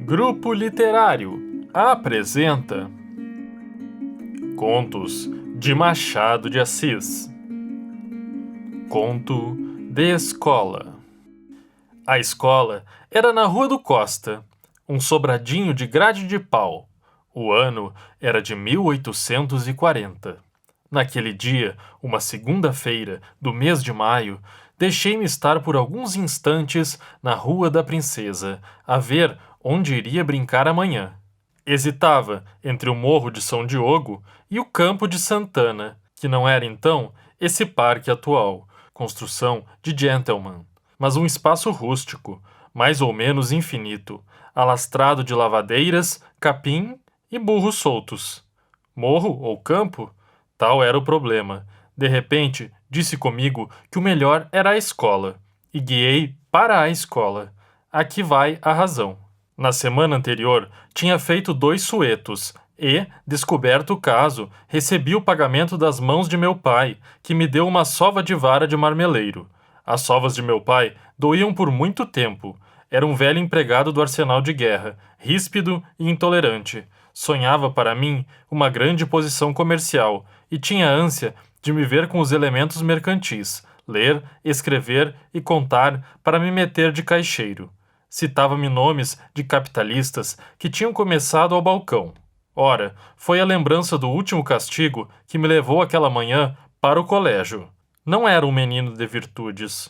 Grupo Literário apresenta Contos de Machado de Assis. Conto de Escola. A escola era na Rua do Costa, um sobradinho de grade de pau. O ano era de 1840. Naquele dia, uma segunda-feira do mês de maio, deixei-me estar por alguns instantes na Rua da Princesa, a ver onde iria brincar amanhã. Hesitava entre o Morro de São Diogo e o Campo de Santana, que não era então esse parque atual, construção de gentleman, mas um espaço rústico, mais ou menos infinito, alastrado de lavadeiras, capim e burros soltos. Morro ou campo? Tal era o problema. De repente, disse comigo que o melhor era a escola, e guiei para a escola. Aqui vai a razão. Na semana anterior, tinha feito 2 suetos e, descoberto o caso, recebi o pagamento das mãos de meu pai, que me deu uma sova de vara de marmeleiro. As sovas de meu pai doíam por muito tempo. Era um velho empregado do arsenal de guerra, ríspido e intolerante. Sonhava para mim uma grande posição comercial e tinha ânsia de me ver com os elementos mercantis, ler, escrever e contar para me meter de caixeiro. Citava-me nomes de capitalistas que tinham começado ao balcão. Ora, foi a lembrança do último castigo que me levou aquela manhã para o colégio. Não era um menino de virtudes.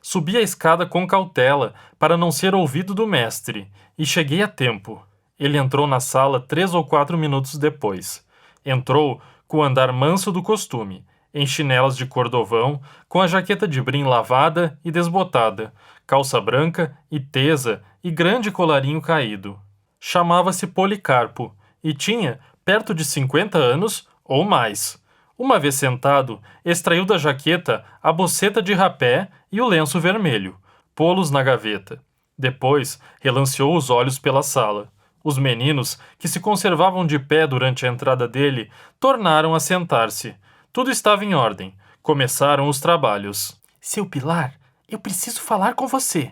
Subi a escada com cautela para não ser ouvido do mestre e cheguei a tempo. Ele entrou na sala 3 ou 4 minutos depois. Entrou com o andar manso do costume, em chinelas de cordovão, com a jaqueta de brim lavada e desbotada, calça branca e tesa e grande colarinho caído. Chamava-se Policarpo e tinha perto de 50 anos ou mais. Uma vez sentado, extraiu da jaqueta a boceta de rapé e o lenço vermelho, pô-los na gaveta. Depois, relanceou os olhos pela sala. Os meninos, que se conservavam de pé durante a entrada dele, tornaram a sentar-se. Tudo estava em ordem. Começaram os trabalhos. Seu Pilar, eu preciso falar com você,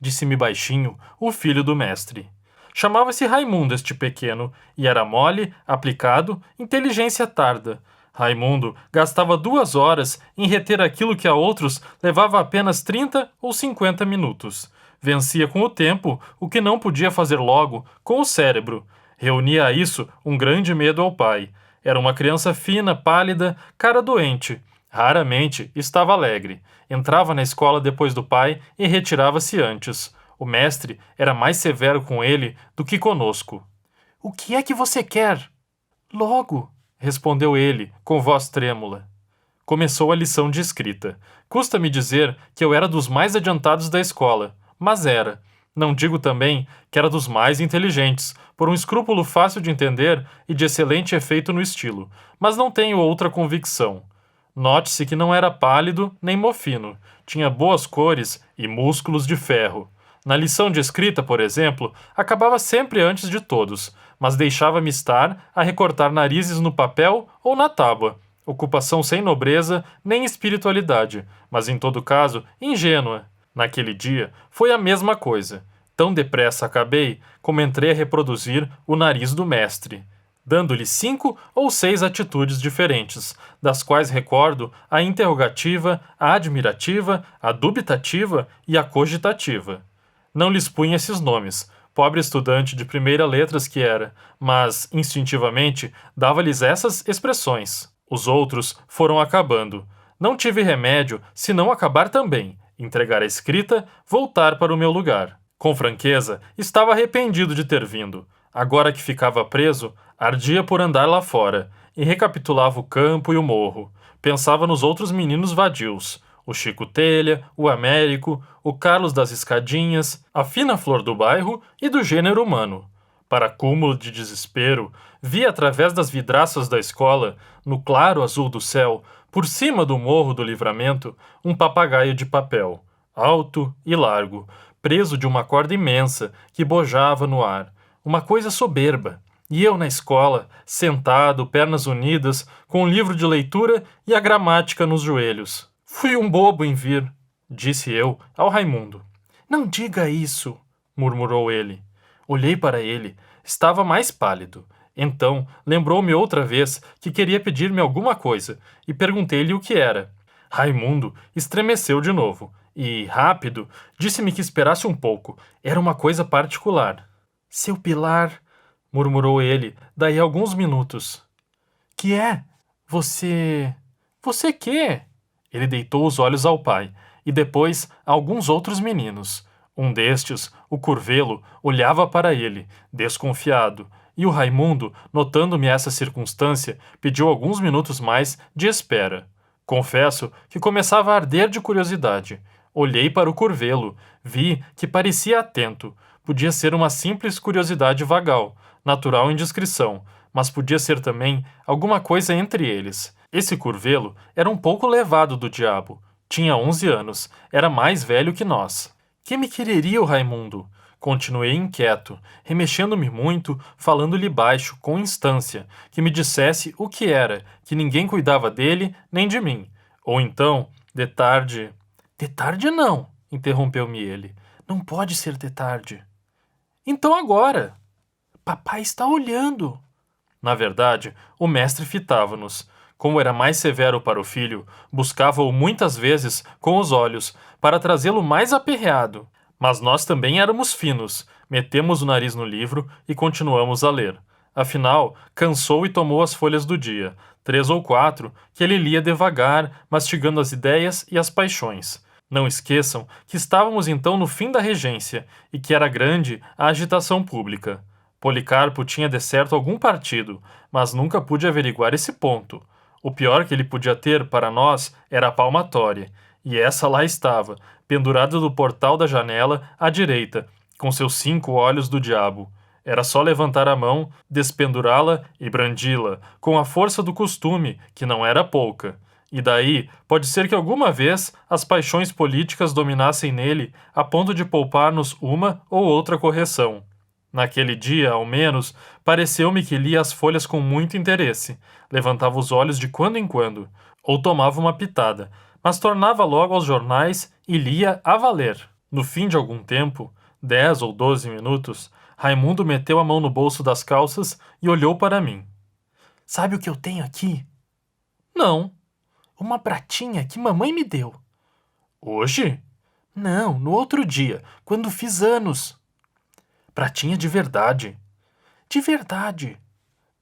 disse-me baixinho o filho do mestre. Chamava-se Raimundo este pequeno, e era mole, aplicado, inteligência tarda. Raimundo gastava 2 horas em reter aquilo que a outros levava apenas 30 ou 50 minutos. Vencia com o tempo o que não podia fazer logo com o cérebro. Reunia a isso um grande medo ao pai. Era uma criança fina, pálida, cara doente. Raramente estava alegre. Entrava na escola depois do pai e retirava-se antes. O mestre era mais severo com ele do que conosco. — O que é que você quer? — Logo, respondeu ele, com voz trêmula. Começou a lição de escrita. Custa-me dizer que eu era dos mais adiantados da escola, mas era. Não digo também que era dos mais inteligentes, por um escrúpulo fácil de entender e de excelente efeito no estilo, mas não tenho outra convicção. Note-se que não era pálido nem mofino, tinha boas cores e músculos de ferro. Na lição de escrita, por exemplo, acabava sempre antes de todos, mas deixava-me estar a recortar narizes no papel ou na tábua. Ocupação sem nobreza nem espiritualidade, mas em todo caso ingênua. Naquele dia foi a mesma coisa. Tão depressa acabei como entrei a reproduzir o nariz do mestre, dando-lhe 5 ou 6 atitudes diferentes, das quais recordo a interrogativa, a admirativa, a dubitativa e a cogitativa. Não lhes punha esses nomes, pobre estudante de primeira letras que era, mas, instintivamente, dava-lhes essas expressões. Os outros foram acabando. Não tive remédio senão acabar também, entregar a escrita, voltar para o meu lugar. Com franqueza, estava arrependido de ter vindo. Agora que ficava preso, ardia por andar lá fora, e recapitulava o campo e o morro. Pensava nos outros meninos vadios, o Chico Telha, o Américo, o Carlos das Escadinhas, a fina flor do bairro e do gênero humano. Para cúmulo de desespero, via através das vidraças da escola, no claro azul do céu, por cima do morro do Livramento, um papagaio de papel, alto e largo, preso de uma corda imensa que bojava no ar. Uma coisa soberba. E eu na escola, sentado, pernas unidas, com um livro de leitura e a gramática nos joelhos. Fui um bobo em vir, disse eu ao Raimundo. Não diga isso, murmurou ele. Olhei para ele. Estava mais pálido. Então, lembrou-me outra vez que queria pedir-me alguma coisa, e perguntei-lhe o que era. Raimundo estremeceu de novo, e, rápido, disse-me que esperasse um pouco. Era uma coisa particular. Seu Pilar, murmurou ele, daí a alguns minutos. Que é? Você... Você quê? Ele deitou os olhos ao pai, e depois a alguns outros meninos. Um destes, o Curvelo, olhava para ele, desconfiado, e o Raimundo, notando-me essa circunstância, pediu alguns minutos mais de espera. Confesso que começava a arder de curiosidade. Olhei para o Curvelo, vi que parecia atento. Podia ser uma simples curiosidade vagal, natural indiscrição, mas podia ser também alguma coisa entre eles. Esse Curvelo era um pouco levado do diabo. Tinha 11 anos, era mais velho que nós. Que me quereria o Raimundo? Continuei inquieto, remexendo-me muito, falando-lhe baixo, com instância, que me dissesse o que era, que ninguém cuidava dele nem de mim. Ou então, de tarde... De tarde não, interrompeu-me ele. Não pode ser de tarde. Então agora. Papai está olhando. Na verdade, o mestre fitava-nos. Como era mais severo para o filho, buscava-o muitas vezes com os olhos, para trazê-lo mais aperreado. Mas nós também éramos finos, metemos o nariz no livro e continuamos a ler. Afinal, cansou e tomou as folhas do dia, 3 ou 4, que ele lia devagar, mastigando as ideias e as paixões. Não esqueçam que estávamos então no fim da regência e que era grande a agitação pública. Policarpo tinha de certo algum partido, mas nunca pude averiguar esse ponto. O pior que ele podia ter para nós era a palmatória, e essa lá estava, pendurada do portal da janela à direita, com seus 5 olhos do diabo. Era só levantar a mão, despendurá-la e brandi-la, com a força do costume, que não era pouca. E daí, pode ser que alguma vez as paixões políticas dominassem nele a ponto de poupar-nos uma ou outra correção. Naquele dia, ao menos, pareceu-me que lia as folhas com muito interesse, levantava os olhos de quando em quando, ou tomava uma pitada, mas tornava logo aos jornais e lia a valer. No fim de algum tempo, 10 ou 12 minutos, Raimundo meteu a mão no bolso das calças e olhou para mim. Sabe o que eu tenho aqui? Não. Uma pratinha que mamãe me deu. Hoje? Não, no outro dia, quando fiz anos. Pratinha de verdade. De verdade.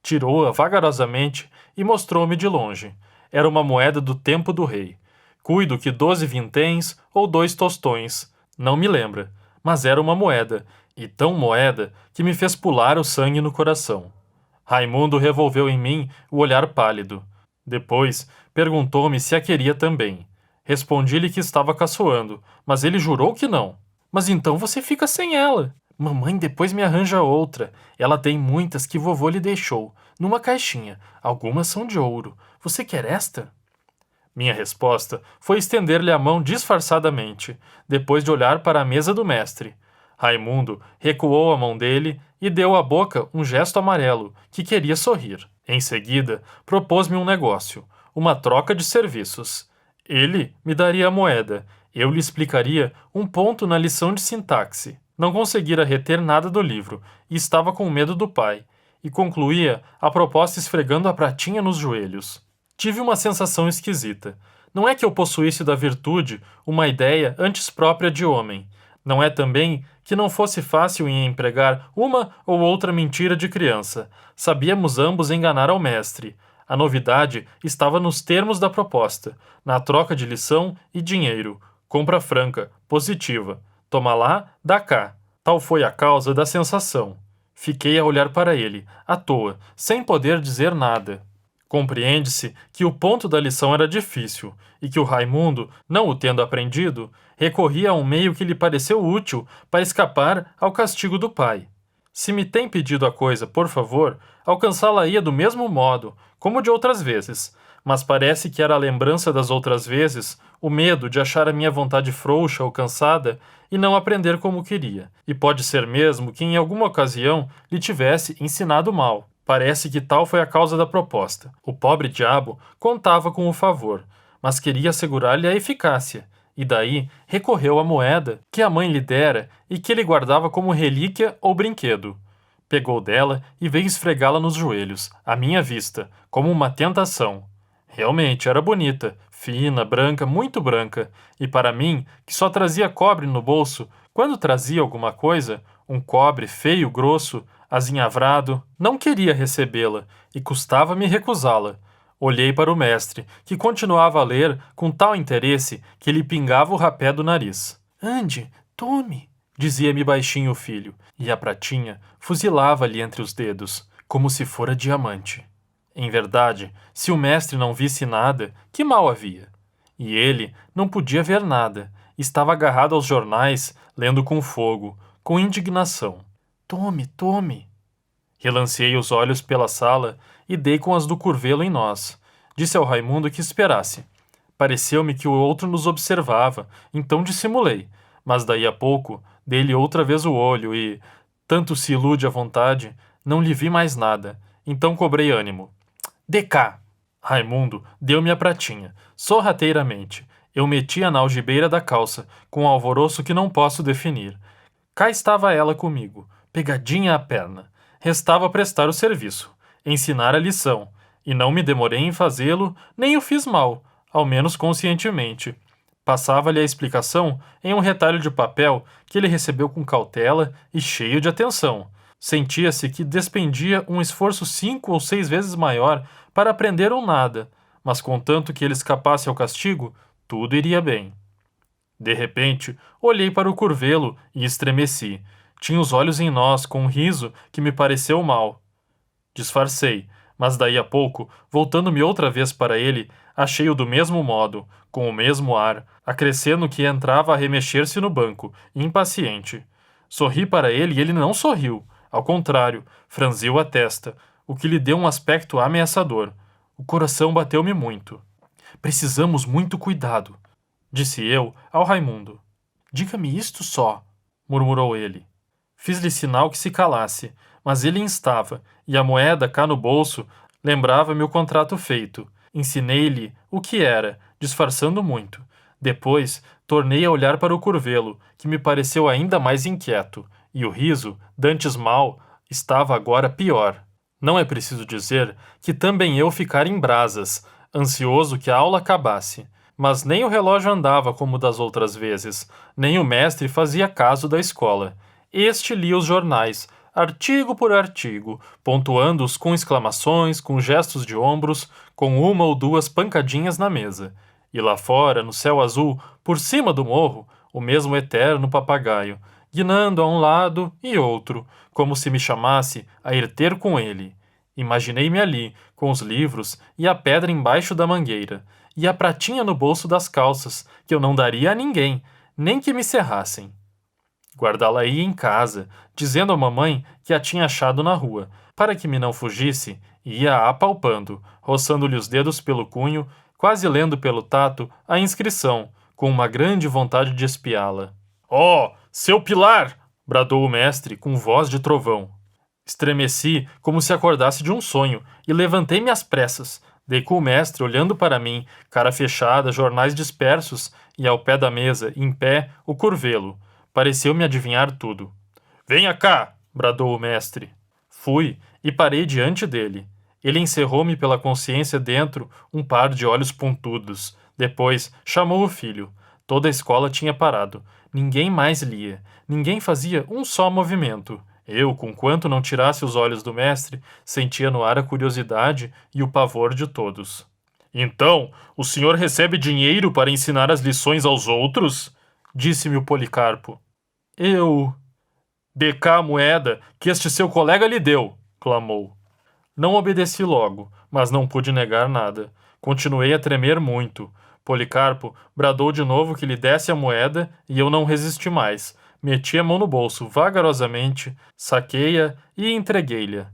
Tirou-a vagarosamente e mostrou-me de longe. Era uma moeda do tempo do rei. Cuido que 12 vinténs ou 2 tostões. Não me lembra, mas era uma moeda, e tão moeda que me fez pular o sangue no coração. Raimundo revolveu em mim o olhar pálido. Depois perguntou-me se a queria também. Respondi-lhe que estava caçoando, mas ele jurou que não. Mas então você fica sem ela. Mamãe depois me arranja outra. Ela tem muitas que vovô lhe deixou, numa caixinha. Algumas são de ouro. Você quer esta? Minha resposta foi estender-lhe a mão disfarçadamente, depois de olhar para a mesa do mestre. Raimundo recuou a mão dele e deu à boca um gesto amarelo, que queria sorrir. Em seguida, propôs-me um negócio, uma troca de serviços. Ele me daria a moeda, eu lhe explicaria um ponto na lição de sintaxe. Não conseguira reter nada do livro, e estava com medo do pai, e concluía a proposta esfregando a pratinha nos joelhos. Tive uma sensação esquisita. Não é que eu possuísse da virtude uma ideia antes própria de homem. Não é também que não fosse fácil em empregar uma ou outra mentira de criança. Sabíamos ambos enganar ao mestre. A novidade estava nos termos da proposta, na troca de lição e dinheiro. Compra franca, positiva. Toma lá, dá cá. Tal foi a causa da sensação. Fiquei a olhar para ele, à toa, sem poder dizer nada. Compreende-se que o ponto da lição era difícil, e que o Raimundo, não o tendo aprendido, recorria a um meio que lhe pareceu útil para escapar ao castigo do pai. Se me tem pedido a coisa, por favor, alcançá-la-ia do mesmo modo, como de outras vezes, mas parece que era a lembrança das outras vezes, o medo de achar a minha vontade frouxa ou cansada e não aprender como queria. E pode ser mesmo que em alguma ocasião lhe tivesse ensinado mal. Parece que tal foi a causa da proposta. O pobre diabo contava com o favor, mas queria assegurar-lhe a eficácia, e daí recorreu à moeda que a mãe lhe dera e que ele guardava como relíquia ou brinquedo. Pegou dela e veio esfregá-la nos joelhos, à minha vista, como uma tentação. Realmente era bonita, fina, branca, muito branca, e para mim, que só trazia cobre no bolso, quando trazia alguma coisa, um cobre feio, grosso, azinhavrado, não queria recebê-la, e custava-me recusá-la. Olhei para o mestre, que continuava a ler com tal interesse que lhe pingava o rapé do nariz. Ande, tome, dizia-me baixinho o filho, e a pratinha fuzilava-lhe entre os dedos, como se fora diamante. Em verdade, se o mestre não visse nada, que mal havia? E ele não podia ver nada, estava agarrado aos jornais, lendo com fogo, com indignação. Tome, tome! Relanceei os olhos pela sala e dei com as do curvelo em nós. Disse ao Raimundo que esperasse. Pareceu-me que o outro nos observava, então dissimulei, mas daí a pouco dei-lhe outra vez o olho e, tanto se ilude à vontade, não lhe vi mais nada, então cobrei ânimo. Dê cá! Raimundo deu-me a pratinha, sorrateiramente. Eu meti-a na algibeira da calça, com um alvoroço que não posso definir. Cá estava ela comigo, pegadinha à perna. Restava prestar o serviço, ensinar a lição, e não me demorei em fazê-lo, nem o fiz mal, ao menos conscientemente. Passava-lhe a explicação em um retalho de papel que ele recebeu com cautela e cheio de atenção. Sentia-se que despendia um esforço 5 ou 6 vezes maior para aprender um nada, mas contanto que ele escapasse ao castigo, tudo iria bem. De repente, olhei para o curvelo e estremeci. Tinha os olhos em nós, com um riso que me pareceu mal. Disfarcei, mas daí a pouco, voltando-me outra vez para ele, achei-o do mesmo modo, com o mesmo ar, acrescendo que entrava a remexer-se no banco, impaciente. Sorri para ele e ele não sorriu. Ao contrário, franziu a testa, o que lhe deu um aspecto ameaçador. O coração bateu-me muito. Precisamos muito cuidado, disse eu ao Raimundo. Diga-me isto só, murmurou ele. Fiz-lhe sinal que se calasse, mas ele instava, e a moeda cá no bolso lembrava-me o contrato feito. Ensinei-lhe o que era, disfarçando muito. Depois, tornei a olhar para o curvelo, que me pareceu ainda mais inquieto, e o riso, dantes mal, estava agora pior. Não é preciso dizer que também eu ficara em brasas, ansioso que a aula acabasse. Mas nem o relógio andava como das outras vezes, nem o mestre fazia caso da escola. Este lia os jornais, artigo por artigo, pontuando-os com exclamações, com gestos de ombros, com uma ou duas pancadinhas na mesa. E lá fora, no céu azul, por cima do morro, o mesmo eterno papagaio, guinando a um lado e outro, como se me chamasse a ir ter com ele. Imaginei-me ali, com os livros e a pedra embaixo da mangueira, e a pratinha no bolso das calças, que eu não daria a ninguém, nem que me cerrassem. Guardá-la-ia em casa, dizendo à mamãe que a tinha achado na rua. Para que me não fugisse, ia apalpando, roçando-lhe os dedos pelo cunho, quase lendo pelo tato a inscrição, com uma grande vontade de espiá-la. Oh, seu Pilar! Bradou o mestre com voz de trovão. Estremeci como se acordasse de um sonho e levantei-me às pressas. Dei com o mestre olhando para mim, cara fechada, jornais dispersos e ao pé da mesa, em pé, o curvelo. Pareceu-me adivinhar tudo. Venha cá! Bradou o mestre. Fui e parei diante dele. Ele encerrou-me pela consciência dentro um par de olhos pontudos. Depois chamou o filho. Toda a escola tinha parado. Ninguém mais lia. Ninguém fazia um só movimento. Eu, conquanto não tirasse os olhos do mestre, sentia no ar a curiosidade e o pavor de todos. Então, o senhor recebe dinheiro para ensinar as lições aos outros? Disse-me o Policarpo. Eu... Dê cá a moeda que este seu colega lhe deu, clamou. Não obedeci logo, mas não pude negar nada. Continuei a tremer muito. Policarpo bradou de novo que lhe desse a moeda e eu não resisti mais. Meti a mão no bolso, vagarosamente, saquei-a e entreguei-lhe.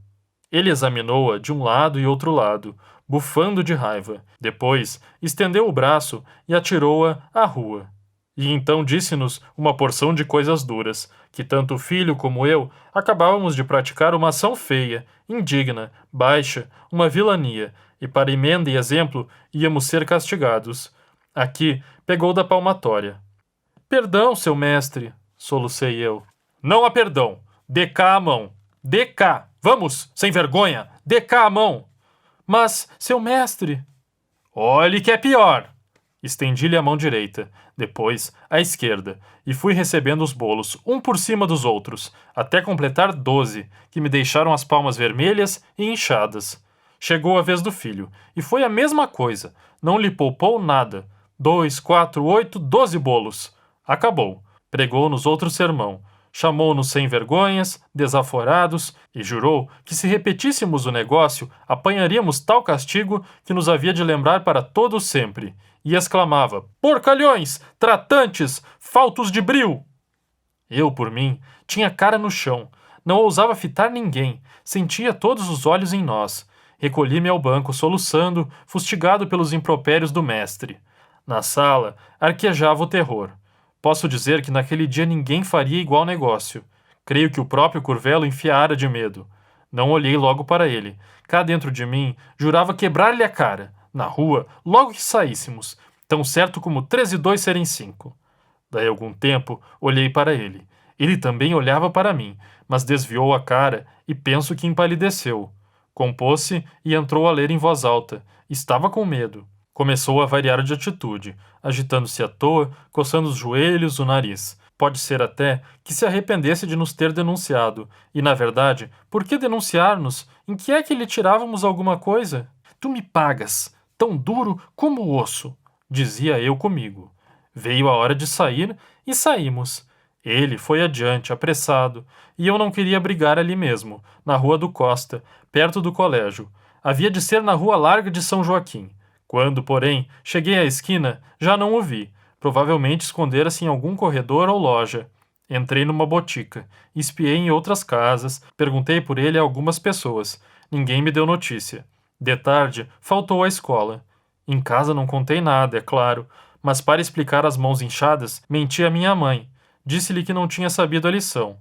Ele examinou-a de um lado e outro lado, bufando de raiva. Depois, estendeu o braço e atirou-a à rua. E então disse-nos uma porção de coisas duras, que tanto o filho como eu acabávamos de praticar uma ação feia, indigna, baixa, uma vilania, e para emenda e exemplo íamos ser castigados. Aqui pegou da palmatória. Perdão, seu mestre, solucei eu. Não há perdão. Dê cá a mão. Dê cá. Vamos, sem vergonha. Dê cá a mão. Mas, seu mestre... Olhe que é pior. Estendi-lhe a mão direita, depois a esquerda, e fui recebendo os bolos, um por cima dos outros, até completar 12, que me deixaram as palmas vermelhas e inchadas. Chegou a vez do filho, e foi a mesma coisa. Não lhe poupou nada. 2, 4, 8, 12 bolos. Acabou. Pregou-nos outro sermão. Chamou-nos sem vergonhas, desaforados, e jurou que se repetíssemos o negócio, apanharíamos tal castigo que nos havia de lembrar para todo sempre. E exclamava: porcalhões, tratantes, faltos de bril! Eu, por mim, tinha cara no chão. Não ousava fitar ninguém. Sentia todos os olhos em nós. Recolhi-me ao banco, soluçando, fustigado pelos impropérios do mestre. Na sala, arquejava o terror. Posso dizer que naquele dia ninguém faria igual negócio. Creio que o próprio Curvelo enfiara de medo. Não olhei logo para ele. Cá dentro de mim, jurava quebrar-lhe a cara. Na rua, logo que saíssemos. Tão certo como 3 e 2 serem 5. Daí algum tempo, olhei para ele. Ele também olhava para mim, mas desviou a cara e penso que empalideceu. Compôs-se e entrou a ler em voz alta. Estava com medo. Começou a variar de atitude, agitando-se à toa, coçando os joelhos, o nariz. Pode ser até que se arrependesse de nos ter denunciado. E, na verdade, por que denunciar-nos? Em que é que lhe tirávamos alguma coisa? Tu me pagas, tão duro como o osso, dizia eu comigo. Veio a hora de sair e saímos. Ele foi adiante, apressado, e eu não queria brigar ali mesmo, na Rua do Costa, perto do colégio. Havia de ser na Rua Larga de São Joaquim. Quando, porém, cheguei à esquina, já não o vi. Provavelmente escondera-se em algum corredor ou loja. Entrei numa botica, espiei em outras casas, perguntei por ele a algumas pessoas. Ninguém me deu notícia. De tarde, faltou à escola. Em casa não contei nada, é claro, mas para explicar as mãos inchadas, menti à minha mãe. Disse-lhe que não tinha sabido a lição.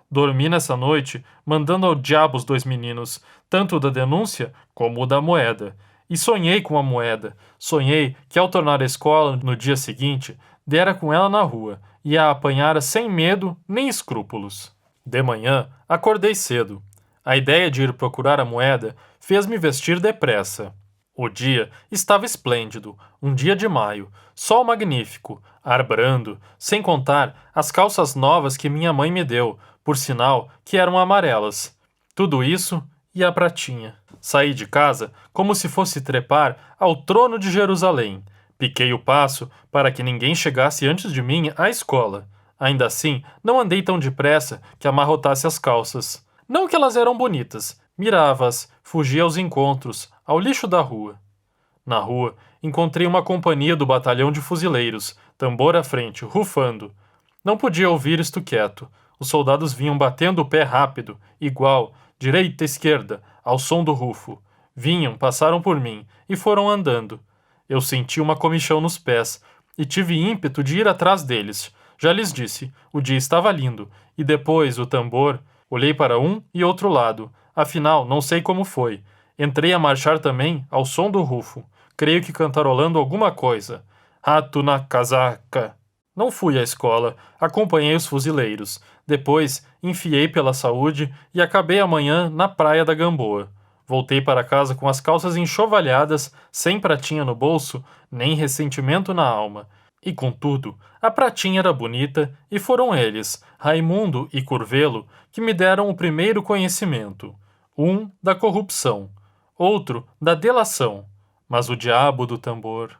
Dormi nessa noite, mandando ao diabo os 2 meninos, tanto o da denúncia como o da moeda. E sonhei com a moeda. Sonhei que, ao tornar à escola no dia seguinte, dera com ela na rua e a apanhara sem medo nem escrúpulos. De manhã, acordei cedo. A ideia de ir procurar a moeda fez-me vestir depressa. O dia estava esplêndido, um dia de maio, sol magnífico, ar brando, sem contar as calças novas que minha mãe me deu, por sinal que eram amarelas. Tudo isso e a pratinha. Saí de casa como se fosse trepar ao trono de Jerusalém. Piquei o passo para que ninguém chegasse antes de mim à escola. Ainda assim, não andei tão depressa que amarrotasse as calças. Não que elas eram bonitas. Mirava-as, fugia aos encontros, ao lixo da rua. Na rua, encontrei uma companhia do batalhão de fuzileiros, tambor à frente, rufando. Não podia ouvir isto quieto. Os soldados vinham batendo o pé rápido, igual, direita, esquerda, ao som do rufo. Vinham, passaram por mim e foram andando. Eu senti uma comichão nos pés e tive ímpeto de ir atrás deles. Já lhes disse, o dia estava lindo. E depois, o tambor, olhei para um e outro lado. Afinal, não sei como foi. Entrei a marchar também ao som do rufo. Creio que cantarolando alguma coisa. Rato na casaca. Não fui à escola, acompanhei os fuzileiros. Depois, enfiei pela saúde e acabei amanhã na praia da Gamboa. Voltei para casa com as calças enxovalhadas, sem pratinha no bolso, nem ressentimento na alma. E, contudo, a pratinha era bonita e foram eles, Raimundo e Curvelo, que me deram o primeiro conhecimento. Um da corrupção, outro da delação, mas o diabo do tambor...